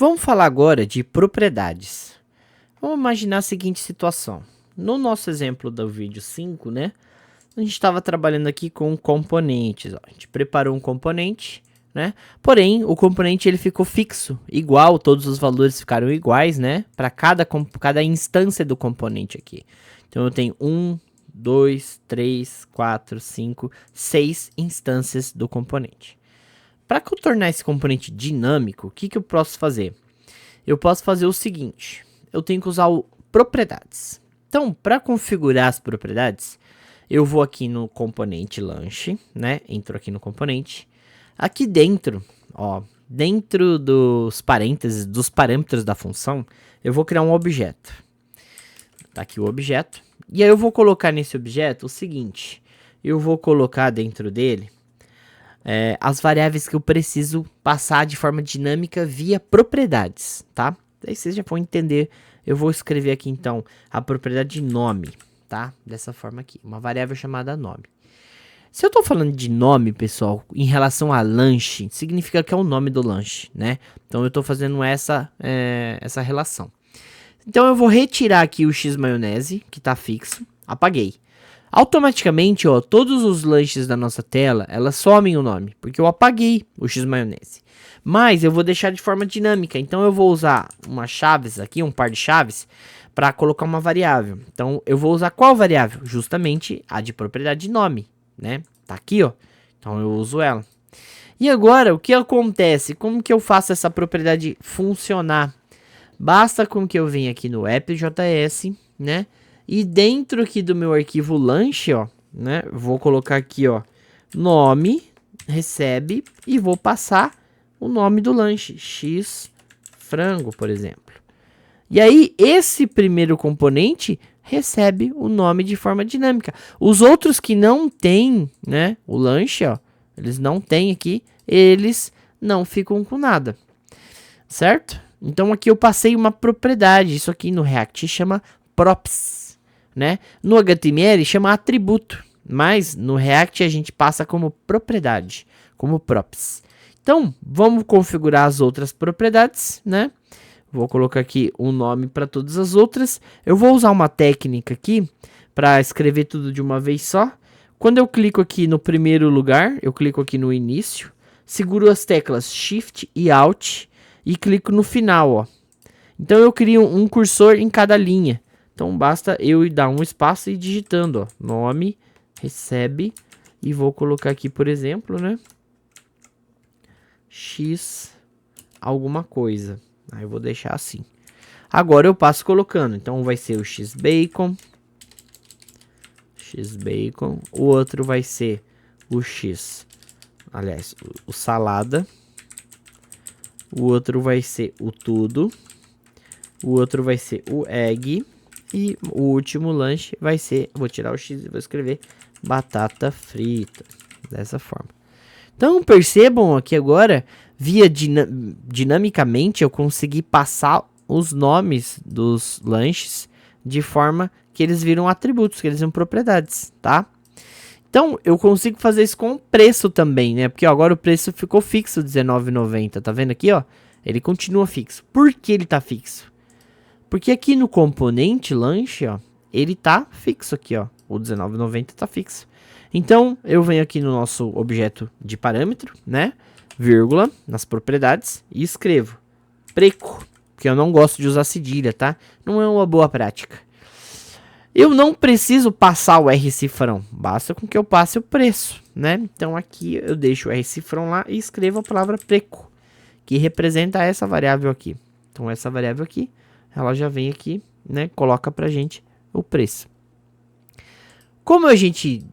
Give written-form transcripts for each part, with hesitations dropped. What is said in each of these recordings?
Vamos falar agora de propriedades. Vamos imaginar a seguinte situação. No nosso exemplo do vídeo 5, né? A gente estava trabalhando aqui com componentes. Ó. A gente preparou um componente, né? Porém, o componente ele ficou fixo, igual, todos os valores ficaram iguais, né? Para cada instância do componente aqui. Então, eu tenho 1, 2, 3, 4, 5, 6 instâncias do componente. Para tornar esse componente dinâmico, o que eu posso fazer? Eu posso fazer o seguinte, eu tenho que usar propriedades. Então, para configurar as propriedades, eu vou aqui no componente lanche, né? Entro aqui no componente. Aqui dentro, ó, dentro dos parênteses, dos parâmetros da função, eu vou criar um objeto. Tá aqui o objeto. E aí eu vou colocar nesse objeto o seguinte, eu vou colocar dentro dele as variáveis que eu preciso passar de forma dinâmica via propriedades, tá? Aí vocês já vão entender. Eu vou escrever aqui então a propriedade de nome, tá? Dessa forma aqui, uma variável chamada nome. Se eu tô falando de nome, pessoal, em relação a lanche, significa que é o nome do lanche, né? Então eu tô fazendo essa relação. Então eu vou retirar aqui o x maionese, que tá fixo, apaguei. Automaticamente, ó, todos os lanches da nossa tela, elas somem o nome, porque eu apaguei o x maionese. Mas eu vou deixar de forma dinâmica, então eu vou usar uma chaves aqui, um par de chaves, para colocar uma variável. Então eu vou usar qual variável? Justamente a de propriedade de nome, né? Tá aqui, ó. Então eu uso ela. E agora, o que acontece? Como que eu faço essa propriedade funcionar? Basta com que eu venha aqui no app.js, né? E dentro aqui do meu arquivo lanche, ó, né? Vou colocar aqui, ó, nome, recebe e vou passar o nome do lanche, x frango, por exemplo. E aí, esse primeiro componente recebe o nome de forma dinâmica. Os outros que não tem, né, o lanche, ó, eles não têm aqui, eles não ficam com nada, certo? Então aqui eu passei uma propriedade, isso aqui no React chama props. Né? No HTML chama atributo, mas no React a gente passa como propriedade, como props. Então, vamos configurar as outras propriedades, né? Vou colocar aqui um nome para todas as outras. Eu vou usar uma técnica aqui para escrever tudo de uma vez só. Quando eu clico aqui no primeiro lugar, eu clico aqui no início, seguro as teclas Shift e Alt e clico no final, ó. Então eu crio um cursor em cada linha. Então basta eu dar um espaço e digitando, ó, nome, recebe, e vou colocar aqui, por exemplo, né, x alguma coisa. Aí eu vou deixar assim. Agora eu passo colocando, então vai ser o x-bacon, o outro vai ser o x, aliás, o salada, o outro vai ser o tudo, o outro vai ser o egg, e o último lanche vai ser, vou tirar o x e vou escrever batata frita, dessa forma. Então percebam aqui agora, dinamicamente eu consegui passar os nomes dos lanches de forma que eles viram atributos, que eles viram propriedades, tá? Então eu consigo fazer isso com o preço também, né? Porque ó, agora o preço ficou fixo, R$19,90, tá vendo aqui, ó? Ele continua fixo. Por que ele tá fixo? Porque aqui no componente lanche, ó, ele tá fixo aqui, ó. O R$19,90 tá fixo. Então, eu venho aqui no nosso objeto de parâmetro, né? Vírgula, nas propriedades, e escrevo preço, porque eu não gosto de usar cedilha, tá? Não é uma boa prática. Eu não preciso passar o R-cifrão, basta com que eu passe o preço, né? Então, aqui eu deixo o R-cifrão lá e escrevo a palavra preço, que representa essa variável aqui. Então, essa variável aqui, ela já vem aqui, né? Coloca pra gente o preço. Como a gente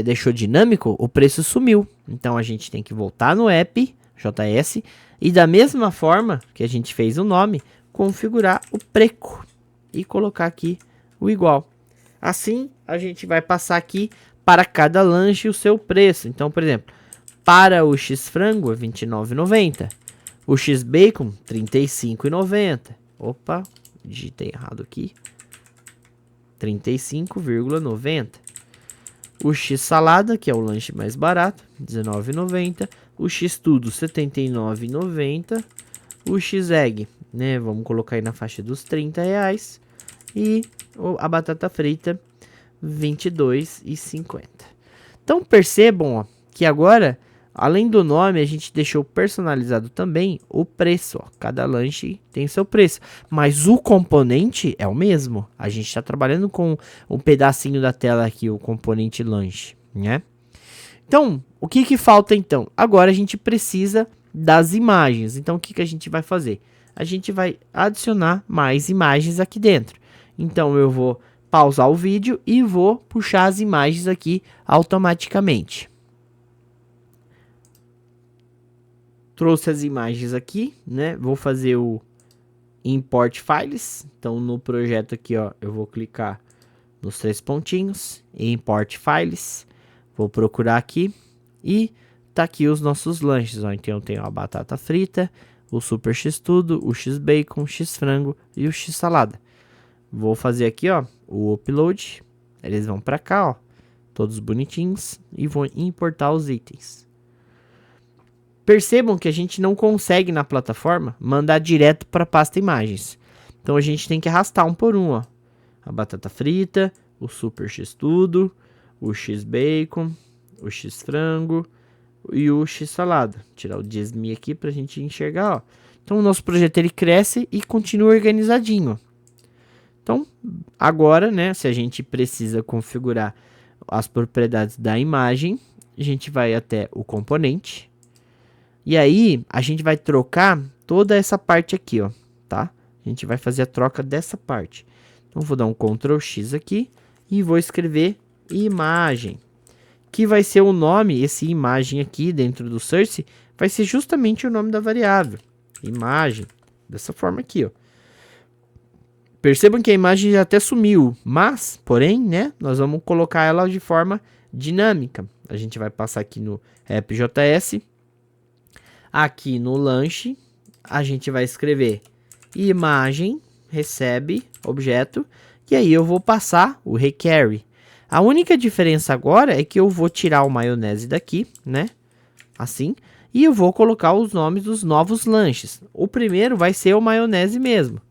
deixou dinâmico, o preço sumiu. Então a gente tem que voltar no app JS e da mesma forma que a gente fez o nome, configurar o preço e colocar aqui o igual. Assim a gente vai passar aqui para cada lanche o seu preço. Então, por exemplo, para o X frango é R$29,90, o X bacon R$35,90. Opa, digitei errado aqui. 35,90. O X salada, que é o lanche mais barato, R$19,90. O X tudo, R$79,90. o X-Egg, né? Vamos colocar aí na faixa dos R$ 30. E a batata frita, R$ 22,50. Então percebam, ó, que agora, além do nome, a gente deixou personalizado também o preço. Ó. Cada lanche tem seu preço, mas o componente é o mesmo. A gente está trabalhando com um pedacinho da tela aqui, o componente lanche, né? Então, o que falta então? Agora a gente precisa das imagens. Então, o que a gente vai fazer? A gente vai adicionar mais imagens aqui dentro. Então, eu vou pausar o vídeo e vou puxar as imagens aqui automaticamente. Trouxe as imagens aqui, né? Vou fazer o Import Files. Então, no projeto aqui, ó, eu vou clicar nos 3 pontinhos, Import Files. Vou procurar aqui e tá aqui os nossos lanches. Ó. Então, eu tenho a batata frita, o Super X Tudo, o X Bacon, o X Frango e o X Salada. Vou fazer aqui, ó, o upload. Eles vão para cá, ó, todos bonitinhos, e vou importar os itens. Percebam que a gente não consegue na plataforma mandar direto para a pasta imagens. Então a gente tem que arrastar um por um, ó. A batata frita, o Super X Tudo, o X Bacon, o X Frango e o X Salada. Vou tirar o Disney aqui para a gente enxergar, ó. Então o nosso projeto ele cresce e continua organizadinho. Então agora, né, se a gente precisa configurar as propriedades da imagem, a gente vai até o componente. E aí, a gente vai trocar toda essa parte aqui, ó, tá? A gente vai fazer a troca dessa parte. Então, vou dar um Ctrl X aqui e vou escrever imagem, que vai ser o nome, esse imagem aqui dentro do source, vai ser justamente o nome da variável, imagem, dessa forma aqui, ó. Percebam que a imagem já até sumiu, mas, porém, né, nós vamos colocar ela de forma dinâmica. A gente vai passar aqui no AppJS. Aqui no lanche, a gente vai escrever imagem, recebe, objeto, e aí eu vou passar o require. A única diferença agora é que eu vou tirar o maionese daqui, né, assim, e eu vou colocar os nomes dos novos lanches. O primeiro vai ser o maionese mesmo.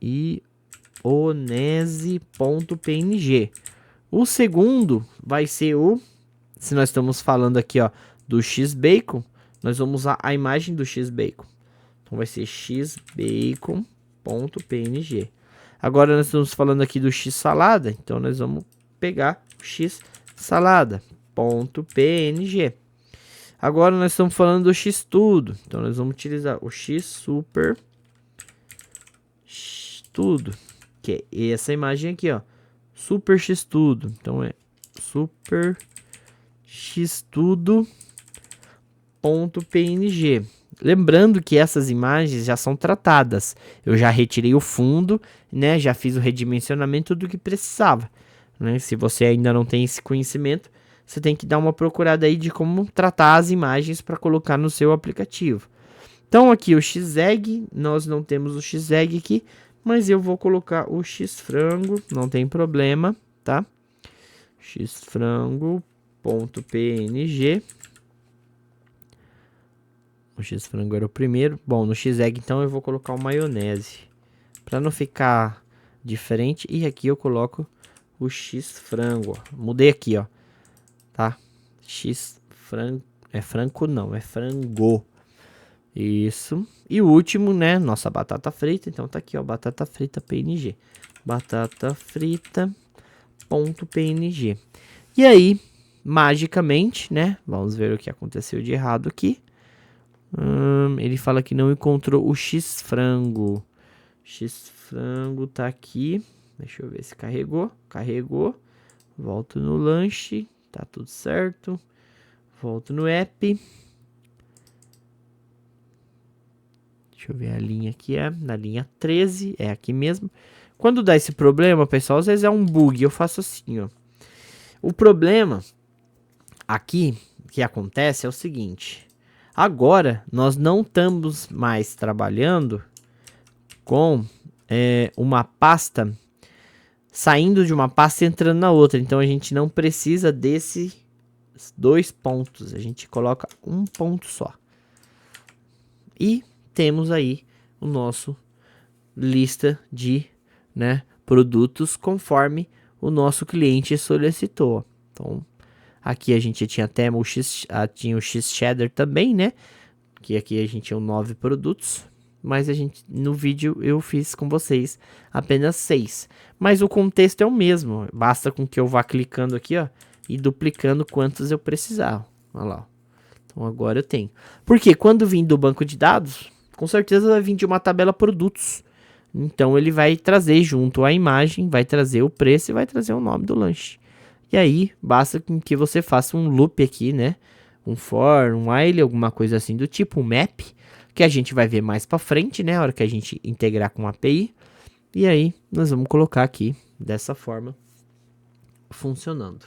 Maionese.png. O segundo vai ser o... Se nós estamos falando aqui, ó, do X-Bacon, nós vamos usar a imagem do X-Bacon. Então, vai ser xbacon.png. Agora, nós estamos falando aqui do X-Salada. Então, nós vamos pegar o X-Salada.png. Agora, nós estamos falando do X-Tudo. Então, nós vamos utilizar o X-Super Tudo, que é essa imagem aqui, ó. Super X-Tudo. Então, é Super xtudo.png. Lembrando que essas imagens já são tratadas. Eu já retirei o fundo, né? Já fiz o redimensionamento do que precisava, né? Se você ainda não tem esse conhecimento, você tem que dar uma procurada aí de como tratar as imagens para colocar no seu aplicativo. Então aqui o X-Egg, nós não temos o X-Egg aqui, mas eu vou colocar o X-Frango, não tem problema, tá? Xfrango.png. O X-Frango era o primeiro. Bom, no X-Egg então eu vou colocar o maionese, para não ficar diferente. E aqui eu coloco o X-Frango. Mudei aqui, ó, tá? X-Frango, é frango não, é frango. Isso. E o último, né, nossa batata frita. Então tá aqui, ó, batata frita PNG. Batata frita.png. E aí, magicamente, né, vamos ver o que aconteceu de errado aqui. Ele fala que não encontrou o X-Frango. X-Frango tá aqui. Deixa eu ver se carregou. Carregou. Volto no lanche. Tá tudo certo. Volto no app. Deixa eu ver a linha aqui. É na linha 13. É aqui mesmo. Quando dá esse problema, pessoal, às vezes é um bug. Eu faço assim, ó. O problema aqui que acontece é o seguinte. Agora, nós não estamos mais trabalhando com uma pasta saindo de uma pasta e entrando na outra. Então, a gente não precisa desse 2 pontos. A gente coloca um ponto só. E temos aí o nosso lista de, né, produtos conforme o nosso cliente solicitou. Então, aqui a gente tinha até tinha o X-Cheddar também, né? Que aqui a gente tinha 9 produtos. Mas no vídeo eu fiz com vocês apenas 6. Mas o contexto é o mesmo. Basta com que eu vá clicando aqui, ó, e duplicando quantos eu precisar. Olha lá. Então agora eu tenho. Porque quando vir do banco de dados, com certeza vai vir de uma tabela produtos. Então ele vai trazer junto a imagem, vai trazer o preço e vai trazer o nome do lanche. E aí basta com que você faça um loop aqui, né? Um for, um while, alguma coisa assim do tipo, um map, que a gente vai ver mais para frente, né? A hora que a gente integrar com a API. E aí nós vamos colocar aqui dessa forma funcionando.